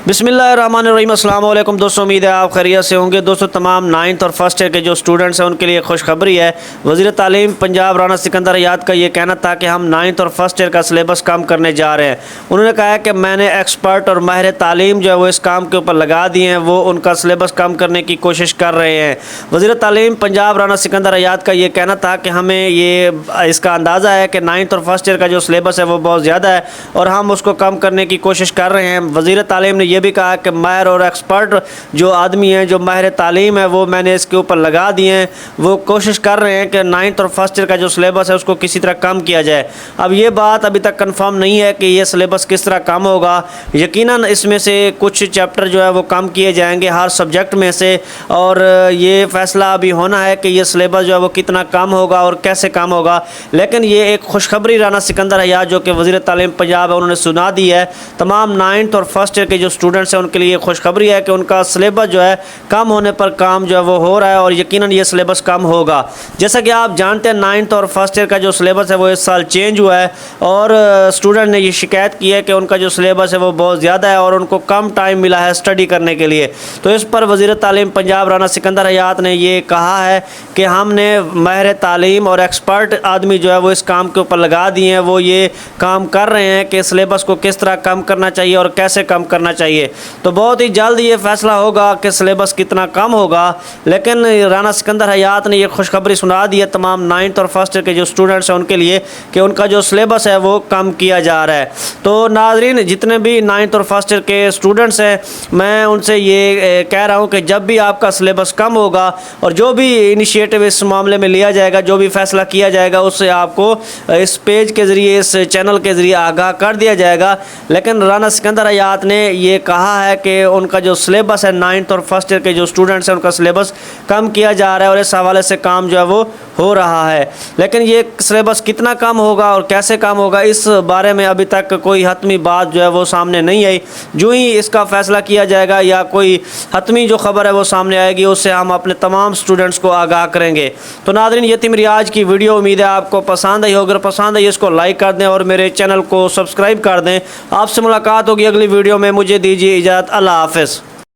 बिस्मिल्लाहिर्रहमानिर्रहीम। अस्सलाम वालेकुम दोस्तों, उम्मीद है आप खैरियत से होंगे। दोस्तों, तमाम 9th और फर्स्ट ईयर के जो स्टूडेंट्स हैं उनके लिए खुशखबरी है। वज़ीर तालीम पंजाब राना सिकंदर हयात का ये कहना था कि हम 9th और फर्स्ट ईयर का सिलेबस कम करने जा रहे हैं। उन्होंने कहा है कि मैंने एक्सपर्ट और माहिर तालीम जो है वो इस काम के ऊपर लगा दिए हैं, वो उनका सिलेबस कम करने की कोशिश कर रहे हैं। वज़ीर तालीम पंजाब राना सिकंदर हयात का ये कहना था कि हमें ये इसका अंदाज़ा है कि 9th और फर्स्ट ईयर का जो सिलेबस है वो बहुत ज़्यादा है और हम उसको कम करने की कोशिश कर रहे हैं। वज़ीर तालीम ने यह भी कहा कि माहिर और एक्सपर्ट जो आदमी हैं, जो माहिर तालीम है, वो मैंने इसके ऊपर लगा दिए हैं। वो कोशिश कर रहे हैं कि 9th और फर्स्ट ईयर का जो सिलेबस है उसको किसी तरह कम किया जाए। अब ये बात अभी तक कंफर्म नहीं है कि ये सिलेबस किस तरह कम होगा। यकीनन इसमें से कुछ चैप्टर जो है वो कम किए जाएंगे हर सब्जेक्ट में से, और ये फ़ैसला अभी होना है कि ये सिलेबस जो है वो कितना कम होगा और कैसे कम होगा। लेकिन ये एक खुशखबरी राना सिकंदर हयात जो कि वज़ीर तालीम पंजाब है उन्होंने सुना दी है। तमाम 9th और फर्स्ट ईयर के जो स्टूडेंट्स हैं उनके लिए खुशखबरी है कि उनका सिलेबस जो है कम होने पर काम जो है वो हो रहा है और यकीनन ये सिलेबस कम होगा। जैसा कि आप जानते हैं 9th और फर्स्ट ईयर का जो सिलेबस है वो इस साल चेंज हुआ है और स्टूडेंट ने ये शिकायत की है कि उनका जो सिलेबस है वो बहुत ज़्यादा है और उनको कम टाइम मिला है स्टडी करने के लिए। तो इस पर वज़ीर तालीम पंजाब राना सिकंदर हयात ने ये कहा है कि हमने माहिर तालीम और एक्सपर्ट आदमी जो है वो इस काम के ऊपर लगा दिए हैं। वो ये काम कर रहे हैं कि सिलेबस को किस तरह कम करना चाहिए और कैसे कम करना चाहिए। तो बहुत ही जल्द ये फैसला होगा कि सिलेबस कितना कम होगा। लेकिन राना सिकंदर हयात ने ये खुशखबरी सुना दी है तमाम 9th और फर्स्ट ईयर के जो स्टूडेंट्स हैं उनके लिए कि उनका जो सिलेबस है वो कम किया जा रहा है। तो नाज़रीन, जितने भी 9th और फर्स्ट ईयर के स्टूडेंट्स हैं, मैं उनसे ये कह रहा हूँ कि जब भी आपका सिलेबस कम होगा और जो भी इनिशिएटिव इस मामले में लिया जाएगा, जो भी फैसला किया जाएगा, उससे आपको इस पेज के ज़रिए, इस चैनल के ज़रिए आगाह कर दिया जाएगा। लेकिन राना सिकंदर हयात ने ये कहा है कि उनका जो सिलेबस है 9th और फर्स्ट ईयर के जो स्टूडेंट्स हैं उनका सिलेबस कम किया जा रहा है और इस हवाले से काम जो है वो हो रहा है। लेकिन ये सिलेबस कितना कम होगा और कैसे कम होगा, इस बारे में अभी तक कोई हतमी बात जो है वो सामने नहीं आई। जो ही इसका फ़ैसला किया जाएगा या कोई हतमी जो खबर है वो सामने आएगी, उससे हम अपने तमाम स्टूडेंट्स को आगाह करेंगे। तो नाज़रीन, ये थी मेरी आज की वीडियो। उम्मीद है आपको पसंद आई होगी। अगर पसंद आई इसको लाइक कर दें और मेरे चैनल को सब्सक्राइब कर दें। आपसे मुलाकात होगी अगली वीडियो में। मुझे दीजिए इजाज़त। अल्लाह हाफ़िज़।